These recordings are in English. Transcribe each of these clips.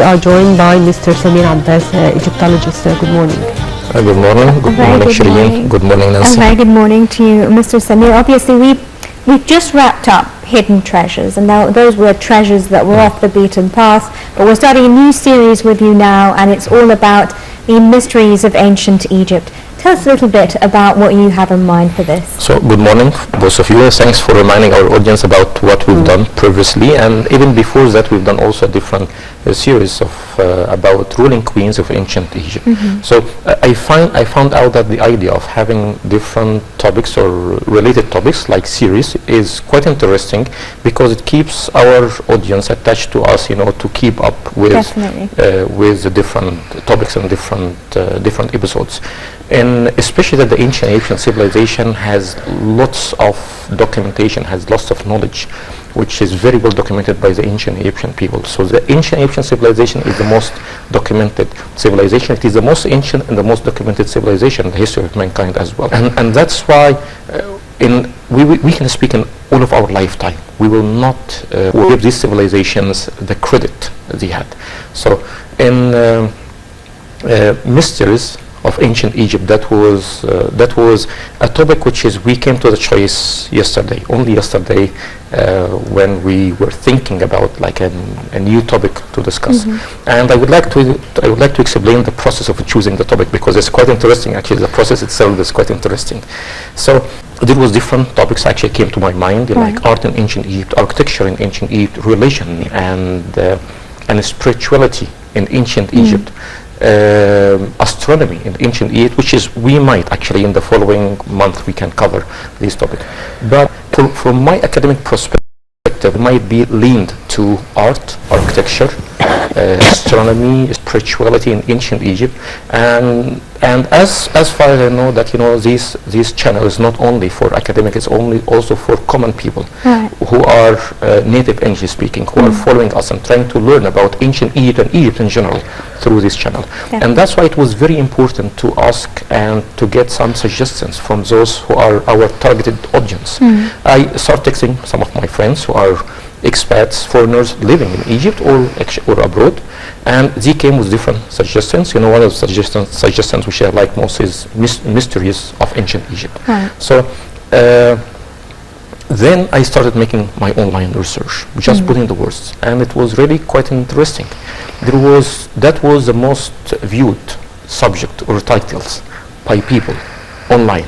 are joined by Mr. Samir Abbass, Egyptologist. Good morning. Good morning. Good morning, Shireen. Good morning, Nancy. A very good morning to you, Mr. Samir. Obviously, we've just wrapped up Hidden Treasures, and now those were treasures that were off the beaten path. But we're starting a new series with you now, and it's all about the mysteries of ancient Egypt. Tell us a little bit about what you have in mind for this. So, good morning, both of you. Thanks for reminding our audience about what we've done previously, and even before that, we've done also a different series of about ruling queens of ancient Egypt. So, I found out that the idea of having different topics or related topics like series is quite interesting because it keeps our audience attached to us, you know, to keep up with the different topics and different episodes. And especially that the ancient Egyptian civilization has lots of documentation, has lots of knowledge, which is very well documented by the ancient Egyptian people. So the ancient Egyptian civilization is the most documented civilization. It is the most ancient and the most documented civilization in the history of mankind as well. And that's why we can speak in all of our lifetime. We will not give these civilizations the credit they had. So in mysteries of ancient Egypt, that was a topic which is we came to the choice only yesterday, when we were thinking about like a new topic to discuss. And I would like to explain the process of choosing the topic because it's quite interesting. Actually, the process itself is quite interesting. So there was different topics actually came to my mind, like art in ancient Egypt, architecture in ancient Egypt, religion and spirituality in ancient Egypt. Astronomy in ancient Egypt, which is we might actually in the following month we can cover this topic. But from my academic perspective, it might be leaned to art, architecture, astronomy, spirituality in ancient Egypt, and as far as I know that, you know, this channel is not only for academic, it's also for common people who are native English speaking, who are following us and trying to learn about ancient Egypt and Egypt in general through this channel. And that's why it was very important to ask and to get some suggestions from those who are our targeted audience. I started texting some of my friends who are expats, foreigners living in Egypt or abroad, and they came with different suggestions. You know, one of the suggestions which I like most is mysteries of ancient Egypt. So then I started making my online research, just putting the words, and it was really quite interesting. That was the most viewed subject or titles by people online.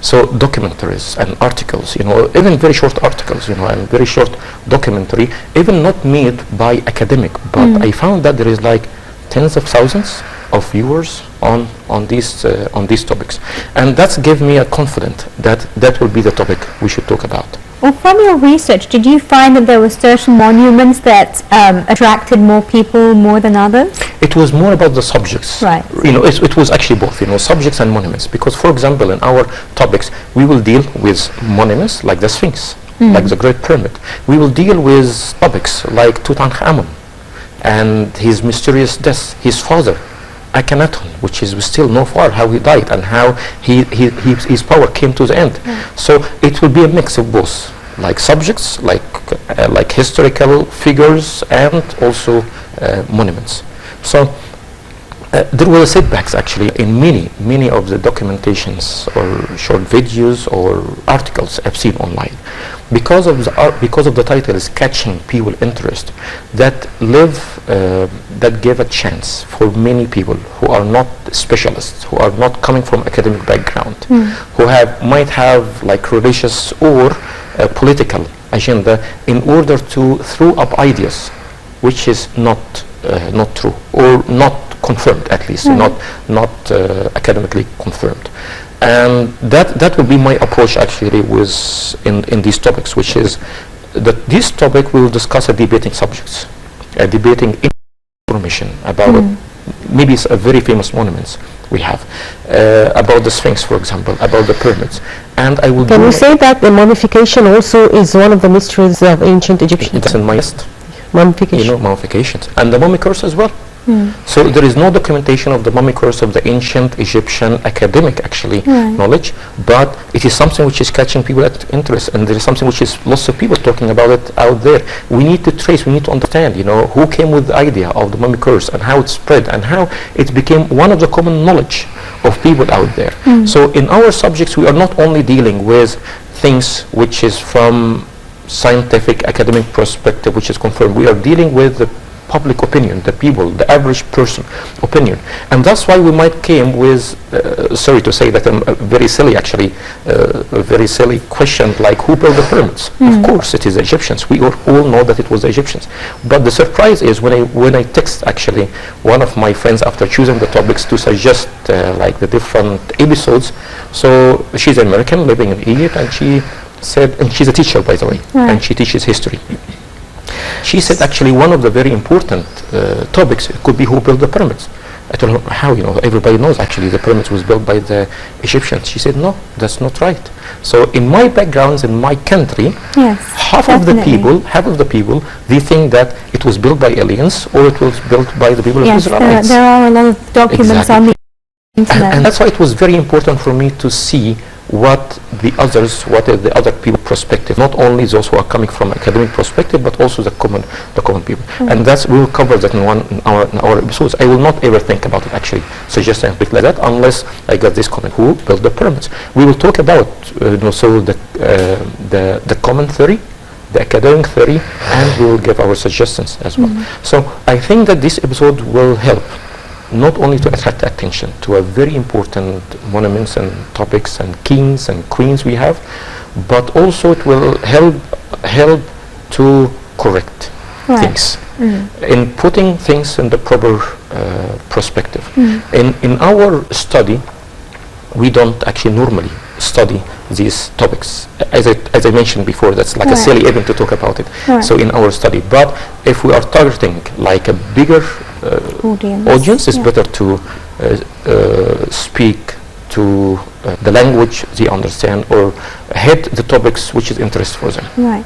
So documentaries and articles, you know, even very short articles, you know, and very short documentary, even not made by academic, but I found that there is like tens of thousands of viewers on these topics, and that gave me a confidence that will be the topic we should talk about. Well, from your research, did you find that there were certain monuments that attracted more people more than others? It was more about the subjects. You know, it was actually both, you know, subjects and monuments. Because, for example, in our topics, we will deal with monuments like the Sphinx, like the Great Pyramid. We will deal with topics like Tutankhamun and his mysterious death, his father, Akhenaten, which is we still know far how he died and how his power came to the end. So it will be a mix of both, like subjects, like historical figures, and also monuments. So there were setbacks actually in many of the documentations or short videos or articles I've seen online, because of the title is catching people interest, that give a chance for many people who are not specialists, who are not coming from academic background, who might have like religious or political agenda in order to throw up ideas which is not true or not confirmed, at least not academically confirmed. And that will be my approach actually in these topics, which is that this topic will discuss debating subjects, debating information about maybe it's a very famous monuments we have, about the Sphinx, for example, about the pyramids. And I will Can you say that the mummification also is one of the mysteries of ancient Egyptians? That's in my list. Mummification. You know, mummifications. And the mummy curse as well. So there is no documentation of the mummy curse of the ancient Egyptian academic actually knowledge, but it is something which is catching people at interest, and there is something which is lots of people talking about it out there. We need to trace, we need to understand, you know, who came with the idea of the mummy curse and how it spread and how it became one of the common knowledge of people out there. So in our subjects, we are not only dealing with things which is from scientific academic perspective, which is confirmed. We are dealing with the public opinion, the people, the average person opinion, and that's why we might came with sorry to say that a very silly actually a very silly question like who built the pyramids. Of course it is the Egyptians. We all know that it was the Egyptians, but the surprise is when I text actually one of my friends after choosing the topics to suggest like the different episodes. So she's American living in Egypt, and she said, and she's a teacher by the way, and she teaches history. She said actually one of the very important topics could be who built the pyramids. I told her, how, you know, everybody knows actually the pyramids was built by the Egyptians. She said, no, that's not right. So in my backgrounds, in my country, half of the people, they think that it was built by aliens or it was built by the people of Israel. There are a lot of documents on the internet. And that's why it was very important for me to see what is the other people perspective, not only those who are coming from academic perspective, but also the common people. And that's, we will cover that in our episodes. I will not ever think about it actually, suggest anything like that, unless I get this comment, who built the pyramids. We will talk about so the common theory, the academic theory, and we will give our suggestions as well. So I think that this episode will help not only to attract attention to a very important monuments and topics and kings and queens we have, but also it will help to correct things, in putting things in the proper perspective. In our study, we don't actually normally study these topics. As I mentioned before, that's like a silly event to talk about it. So in our study, but if we are targeting like a bigger audience, it's better to speak to the language they understand or hit the topics which is interest for them. Right.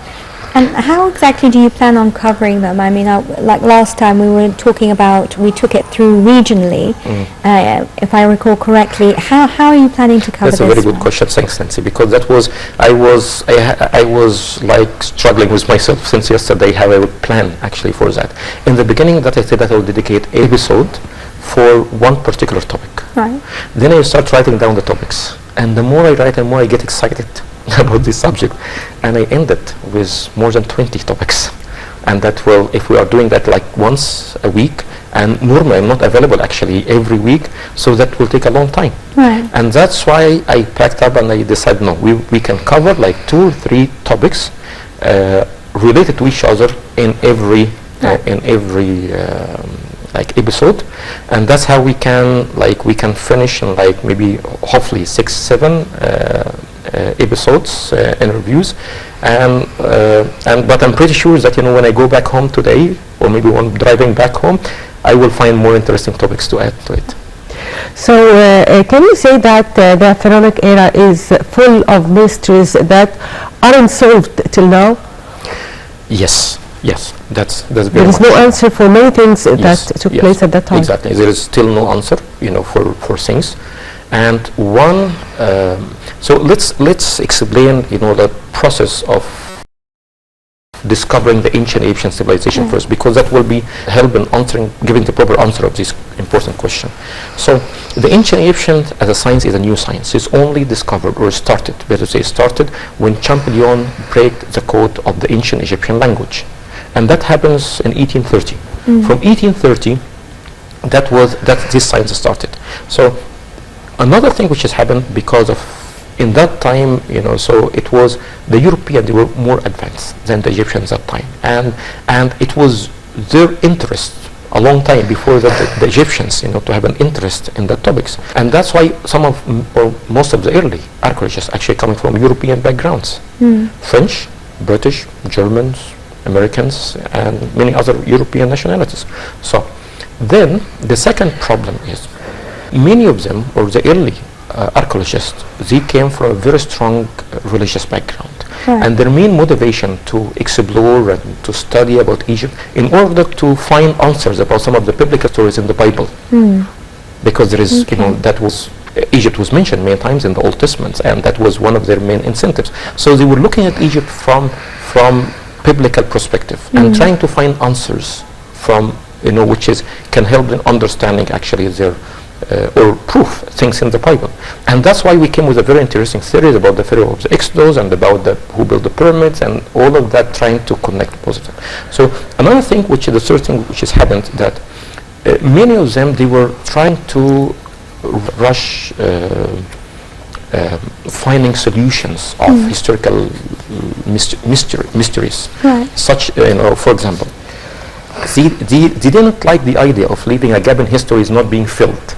And how exactly do you plan on covering them? I mean, like last time we were talking about, we took it through regionally, if I recall correctly. How are you planning to cover this? That's a very good question, thanks Nancy, because that was, I was like struggling with myself since yesterday how I would plan actually for that. In the beginning that I said that I would dedicate an episode for one particular topic. Right. Then I start writing down the topics, and the more I write, the more I get excited about this subject, and I ended with more than 20 topics. And that will, if we are doing that like once a week, and normally I'm not available actually every week, so that will take a long time. Right. And that's why I packed up and I decided, no, we can cover like 2 or 3 topics related to each other in every like episode, and that's how we can finish in like maybe hopefully 6-7 episodes, interviews, but I'm pretty sure that when I go back home today, or maybe when driving back home, I will find more interesting topics to add to it. So can you say that the pharaonic era is full of mysteries that aren't solved till now? Yes, that's very there is much. No answer for many things that took place at that time. Exactly, there is still no answer, for things. And one, so let's explain, the process of discovering the ancient Egyptian civilization first, because that will be help in giving the proper answer of this important question. So the ancient Egyptian as a science is a new science. It's only discovered, or started, better say started, when Champollion break the code of the ancient Egyptian language. And that happens in 1830. From 1830, that this science started. So another thing which has happened because of, in that time, so it was the Europeans, they were more advanced than the Egyptians at that time. And it was their interest a long time before that the Egyptians, to have an interest in the topics. And that's why most of the early archaeologists actually coming from European backgrounds. French, British, Germans, Americans, and many other European nationalities. So then the second problem is, many of them, or the early archaeologists, they came from a very strong religious background. And their main motivation to explore and to study about Egypt in order to find answers about some of the biblical stories in the Bible. Because there is, that was, Egypt was mentioned many times in the Old Testament, and that was one of their main incentives. So they were looking at Egypt from biblical perspective and trying to find answers from, which can help them understanding actually their or proof things in the Bible. And that's why we came with a very interesting series about the Pharaoh of the Exodus and about who built the pyramids and all of that, trying to connect positive. So another thing, which is the third thing which has happened, that many of them, they were trying to rush finding solutions of historical mysteries. Such, for example, they didn't like the idea of leaving a gap in history is not being filled.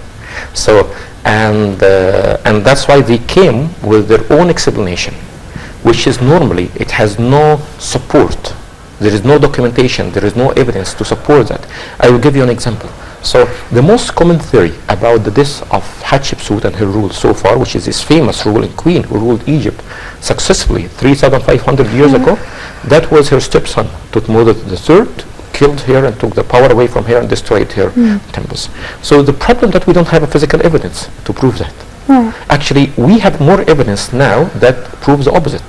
So, and that's why they came with their own explanation, which is normally, it has no support. There is no documentation, there is no evidence to support that. I will give you an example. So the most common theory about the death of Hatshepsut and her rule so far, which is this famous ruling queen who ruled Egypt successfully 3,500 years ago, that was her stepson, Thutmose III, killed her and took the power away from her and destroyed her temples. So the problem that we don't have a physical evidence to prove that. Actually, we have more evidence now that proves the opposite.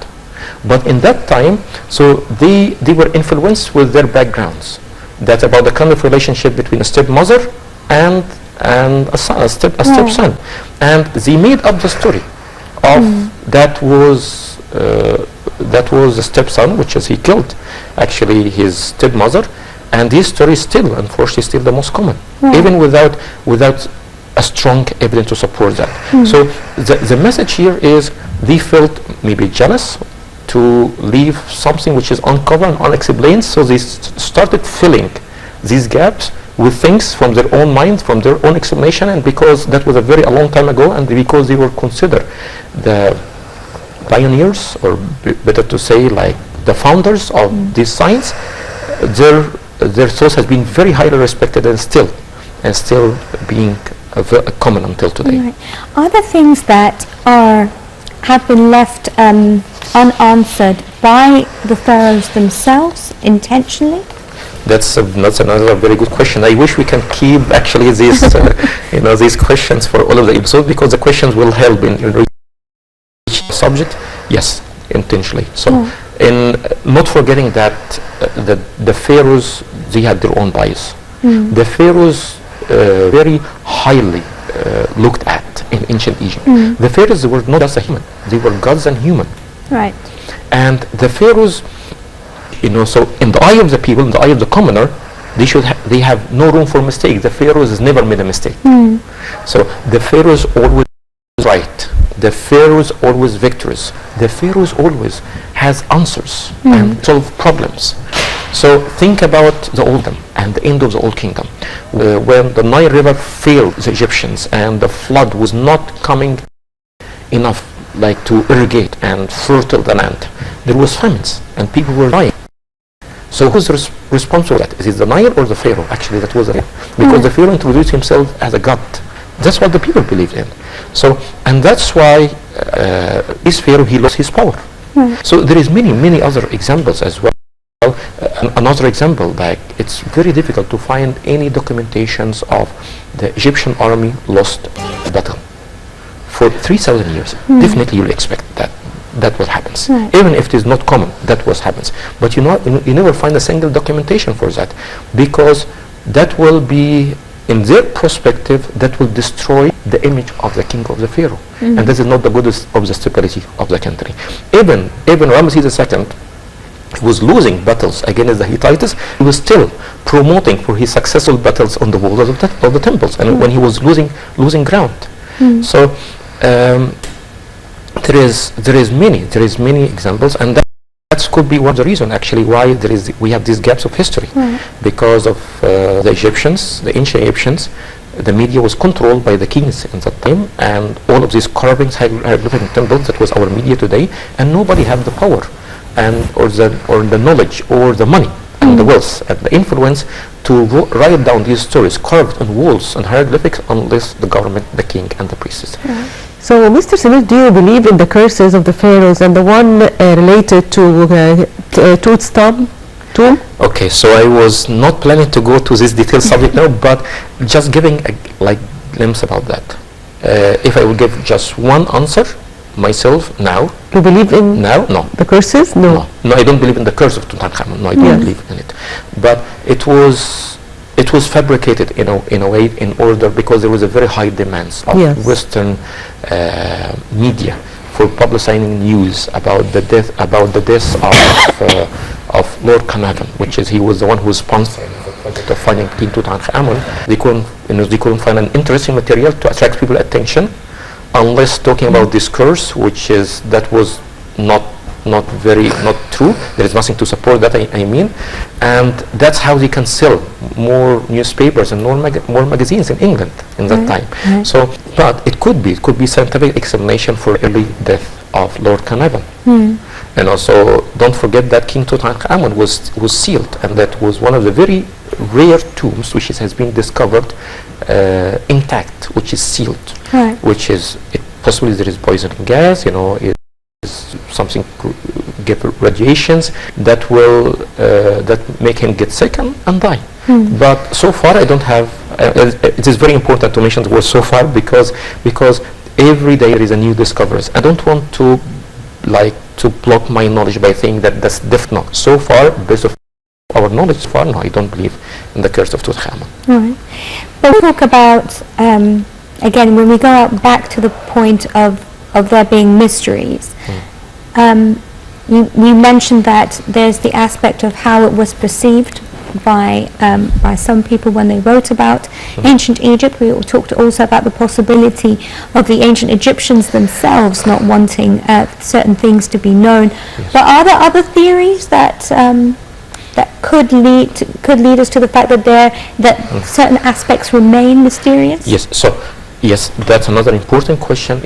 But in that time, so they were influenced with their backgrounds. That's about the kind of relationship between a stepmother and a stepson. And they made up the story of that was the stepson, which is he killed actually his stepmother. And this story is still, unfortunately, still the most common, even without a strong evidence to support that. So the message here is they felt maybe jealous to leave something which is uncovered and unexplained, so they started filling these gaps with things from their own mind, from their own explanation, and because that was a long time ago, and because they were considered the pioneers, or better to say like the founders of this science, their thoughts has been very highly respected and still being common until today. Are there things that have been left unanswered by the pharaohs themselves intentionally? That's another very good question. I wish we can keep actually these these questions for all of the episodes, because the questions will help in each subject. Yes, intentionally. So in not forgetting that the pharaohs, they had their own bias. The pharaohs very highly looked at in ancient Egypt. The pharaohs were not just a human; they were gods and human. Right. And the pharaohs, so in the eye of the people, in the eye of the commoner, they have no room for mistake. The pharaohs never made a mistake. So the pharaohs always right. The pharaohs always victorious. The pharaohs always has answers and solve problems. So think about the Old Kingdom and the end of the Old Kingdom, when the Nile River failed the Egyptians and the flood was not coming enough like to irrigate and fertile the land. There was famines and people were dying. So who's responsible for that? Is it the Nile or the Pharaoh? Actually, that was because the Pharaoh introduced himself as a god. That's what the people believed in. So, and that's why this Pharaoh, he lost his power. So there is many other examples as well. Another example, like it's very difficult to find any documentations of the Egyptian army lost a battle for 3,000 years. Definitely you'll expect that what happens. Even if it is not common, that what happens. But you never find a single documentation for that, because that will be, in their perspective, that will destroy the image of the king of the Pharaoh. And this is not the goodness of the stability of the country. Even Ramesses II was losing battles against the Hittites, he was still promoting for his successful battles on the walls of the temples, and when he was losing ground. So there is many examples, and that could be one of the reasons actually why we have these gaps of history, because of the Egyptians, the ancient Egyptians. The media was controlled by the kings in that time, and all of these carvings, hieroglyphic temples, that was our media today, and nobody had the power or the knowledge or the money and the wealth and the influence to write down these stories carved on walls and hieroglyphics, unless the government, the king and the priests. So, Mr. Samir, do you believe in the curses of the pharaohs and the one related to Tooth's tomb? Okay, so I was not planning to go to this detailed subject now, but just giving a glimpse about that. If I will give just one answer myself now. You believe in now? No. The curses? No. No, I don't believe in the curse of Tutankhamun. No, I don't believe in it. But it was fabricated in a way in order, because there was a very high demands of Western media for publicizing news about the death of Lord Carnarvon, which is he was the one who was sponsoring the project of finding King Tutankhamun. They couldn't find an interesting material to attract people's attention, unless talking about this curse, that was not true. There is nothing to support that, I mean, and that's how they can sell more newspapers and more magazines in England in that time. So, but it could be scientific explanation for early death of Lord Carnarvon. And also, don't forget that King Tutankhamun was sealed, and that was one of the very rare tombs which has been discovered intact, which is sealed, which is possibly there is poisoning gas, it is something give radiations that will that make him get sick and die. But so far I don't have. It is very important to mention the word so far, because every day there is a new discovery. I don't want to block my knowledge by saying that that's definite. So far, based on our knowledge so far, no, I don't believe in the curse of Tutankhamun. Right. But we talk about again, when we go out back to the point of there being mysteries. You mentioned that there's the aspect of how it was perceived by some people when they wrote about ancient Egypt. We talked also about the possibility of the ancient Egyptians themselves not wanting certain things to be known. But are there other theories that could lead us to the fact that certain aspects remain mysterious? Yes. So yes, that's another important question.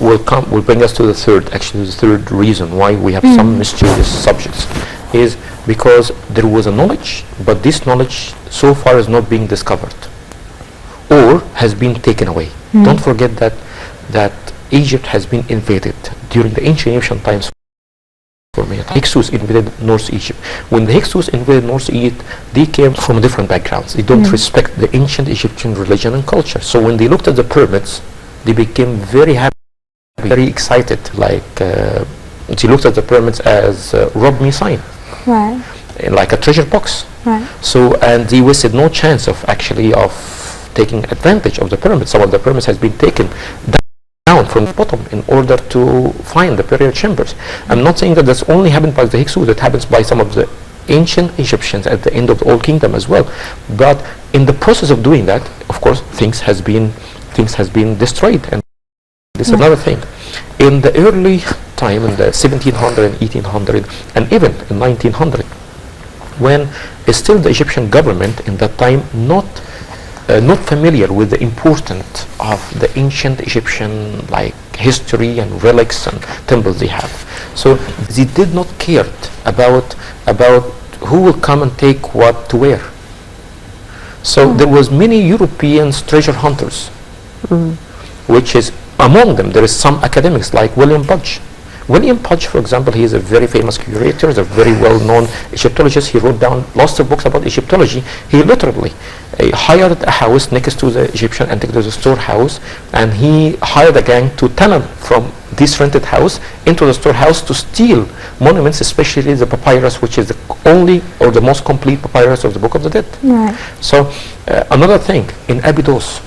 Will bring us to the third reason why we have some mysterious subjects, is because there was a knowledge, but this knowledge so far is not being discovered or has been taken away. Don't forget that Egypt has been invaded during the ancient Egyptian times. Hyksos invaded North Egypt. When the Hyksos invaded North Egypt, they came from different backgrounds. They don't respect the ancient Egyptian religion and culture. So when they looked at the pyramids, they became very happy, very excited. They looked at the pyramids as rob me sign, like a treasure box. So, and they wasted no chance of taking advantage of the pyramids. Some of the pyramids has been taken down from the bottom in order to find the burial chambers. I'm not saying that that's only happened by the Hyksos. It happens by some of the ancient Egyptians at the end of the Old Kingdom as well. But in the process of doing that, of course, things has been destroyed. And this is another thing. In the early time, in the 1700 and 1800, and even in 1900, when still the Egyptian government in that time not familiar with the importance of the ancient Egyptian history and relics and temples they have. So they did not care about who will come and take what to wear. So there was many European treasure hunters, which is among them there is some academics like William Budge. William Budge, for example, he is a very famous curator, is a very well-known Egyptologist. He wrote down lots of books about Egyptology. He literally hired a house next to the Egyptian Antiquities storehouse, and he hired a gang to tunnel from this rented house into the storehouse to steal monuments, especially the papyrus, which is the only or the most complete papyrus of the Book of the Dead. So another thing, in Abydos,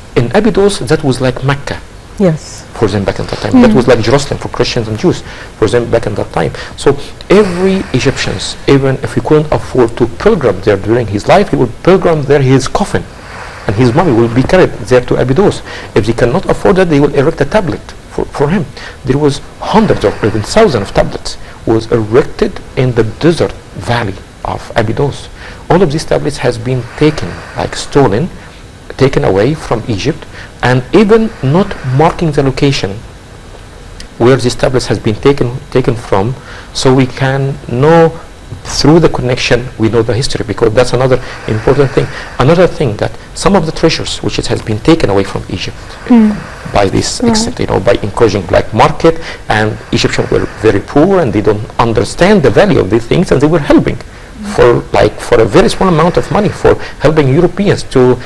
that was like Mecca. For them back in that time. That was like Jerusalem for Christians and Jews for them back in that time. So every Egyptians, even if he couldn't afford to pilgrim there during his life, he would pilgrim there his coffin, and his mummy will be carried there to Abydos. If they cannot afford that, they will erect a tablet for him. There was hundreds or even thousands of tablets was erected in the desert valley of Abydos. All of these tablets has been taken, stolen, taken away from Egypt, and even not marking the location where these tablets has been taken from, so we can know through the connection we know the history, because that's another important thing. Another thing, that some of the treasures which has been taken away from Egypt, by this extent, you know, by encouraging black market, and Egyptians were very poor and they don't understand the value of these things, and they were helping for a very small amount of money, for helping Europeans to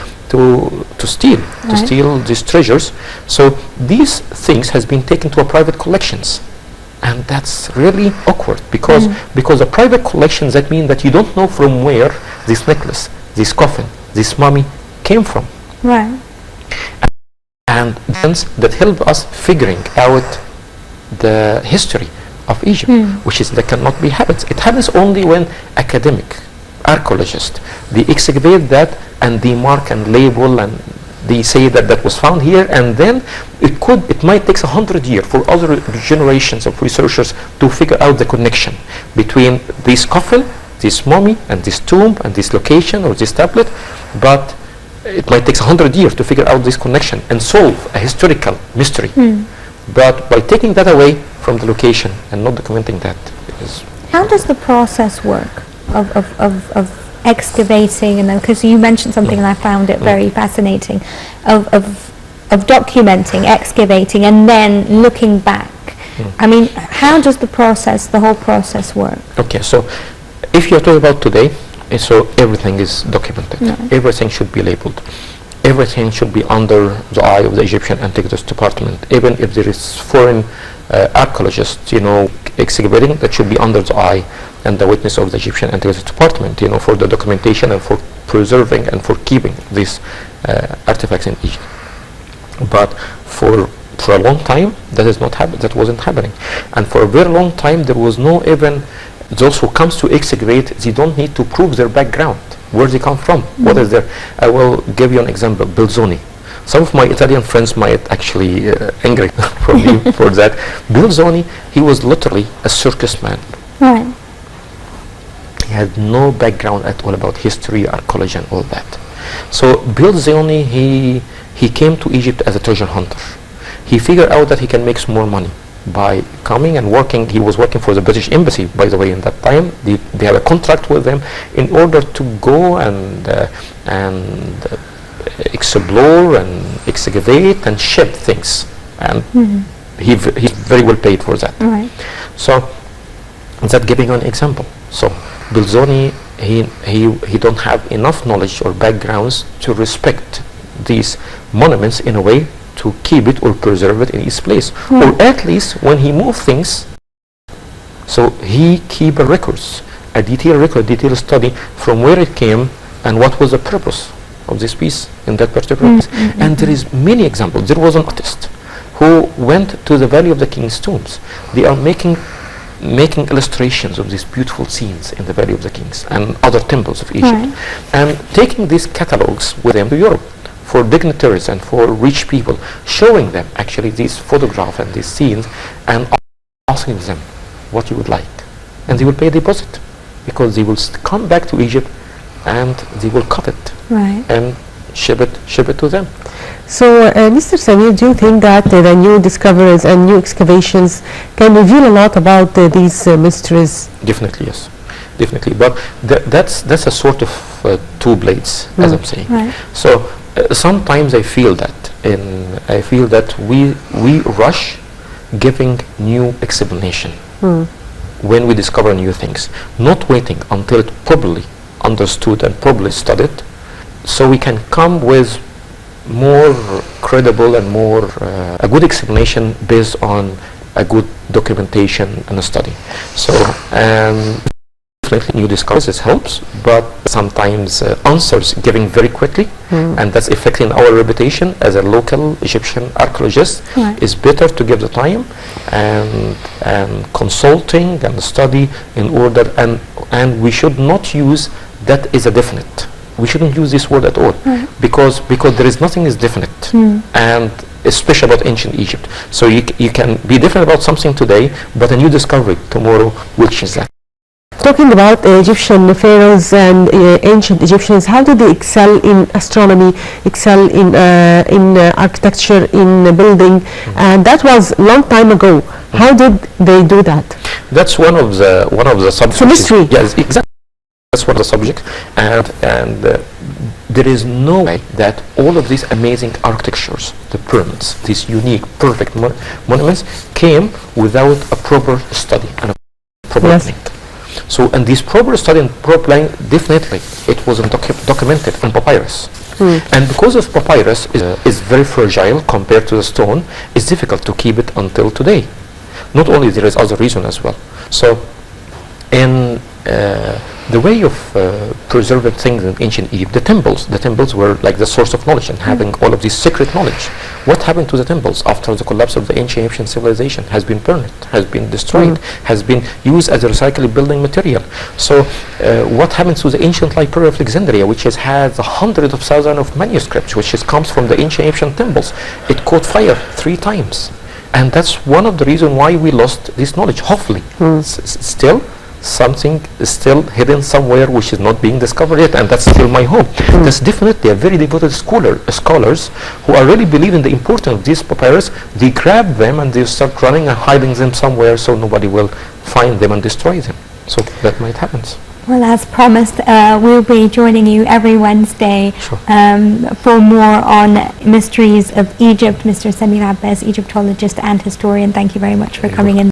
steal these treasures. So these things has been taken to a private collections, and that's really awkward because the private collections, that mean that you don't know from where this necklace, this coffin, this mummy came from. Right. And hence that help us figuring out the history of Egypt, which is that cannot be happens. It happens only when academic archaeologists, they excavate that and they mark and label and they say that that was found here, and then it might take 100 years for other generations of researchers to figure out the connection between this coffin, this mummy, and this tomb, and this location or this tablet. But it might take 100 years to figure out this connection and solve a historical mystery. But by taking that away from the location and not documenting that is... How does the process work of excavating, and then, because you mentioned something and I found it very fascinating, of documenting, excavating, and then looking back. I mean, how does the whole process work? Okay, so if you're talking about today, so everything is documented. Everything should be labeled. Everything should be under the eye of the Egyptian Antiquities Department. Even if there is foreign archaeologists, you know, excavating, that should be under the eye and the witness of the Egyptian Antiquities Department, you know, for the documentation and for preserving and for keeping these artifacts in Egypt. But for a long time, that wasn't happening. And for a very long time, there was no even... Those who comes to excavate, they don't need to prove their background, where they come from, what is their... I will give you an example, Belzoni. Some of my Italian friends might actually angry from me for that. Belzoni, he was literally a circus man. Right. He had no background at all about history, archaeology, and all that. So Belzoni, he came to Egypt as a treasure hunter. He figured out that he can make some more money by coming and working. He was working for the British Embassy, by the way, in that time. They had a contract with them in order to go and explore and excavate and ship things. And he's very well paid for that. Right. So that's giving you an example. So Belzoni, he don't have enough knowledge or backgrounds to respect these monuments in a way to keep it or preserve it in its place, or at least when he moves things, so he keep a records, a detailed record, detailed study from where it came and what was the purpose of this piece in that particular place. And there is many examples. There was an artist who went to the Valley of the King's Tombs. They are making illustrations of these beautiful scenes in the Valley of the Kings and other temples of Egypt, and taking these catalogs with them to Europe for dignitaries and for rich people, showing them actually these photographs and these scenes and asking them what you would like. And they will pay a deposit because they will come back to Egypt and they will cut it and ship it to them. So, Mr. Samir, do you think that the new discoveries and new excavations can reveal a lot about these mysteries? Definitely, yes. Definitely. But that's a sort of two blades, as I'm saying. So, sometimes I feel that we rush giving new explanation when we discover new things, not waiting until it properly understood and properly studied, so we can come with more credible and more a good explanation based on a good documentation and a study. So definitely new discoveries helps, but sometimes answers giving very quickly, and that's affecting our reputation as a local Egyptian archaeologist. It's better to give the time and consulting and study in order, and we should not use that is a definite. We shouldn't use this word at all, because there is nothing is definite, and especially about ancient Egypt. So you can be different about something today, but a new discovery tomorrow will change that. Talking about Egyptian pharaohs and ancient Egyptians, how did they excel in astronomy, excel in architecture, in building? And that was a long time ago. How did they do that? That's one of the subjects. It's a mystery. Yes, exactly. That's one of the subjects, and there is no way that all of these amazing architectures, the pyramids, these unique, perfect monuments, came without a proper study and a proper planning. So, and this proper study and proper planning, definitely, it wasn't documented on papyrus. And because of papyrus is very fragile compared to the stone, it's difficult to keep it until today. Not only there is other reason as well. So, in the way of preserving things in ancient Egypt, the temples were like the source of knowledge and having all of this secret knowledge. What happened to the temples after the collapse of the ancient Egyptian civilization? Has been burned, has been destroyed, has been used as a recycled building material. So what happens to the ancient library of Alexandria, which has had hundreds of thousands of manuscripts, which comes from the ancient Egyptian temples? It caught fire 3 times. And that's one of the reasons why we lost this knowledge. Hopefully, still, something is still hidden somewhere which is not being discovered yet, and that's still my hope. That's definitely a very devoted scholars who are really believing the importance of these papyrus. They grab them and they start running and hiding them somewhere so nobody will find them and destroy them. So that might happen. Well, as promised, we'll be joining you every Wednesday for more on mysteries of Egypt. Mr. Samir Abbass, Egyptologist and historian, thank you very much for coming in.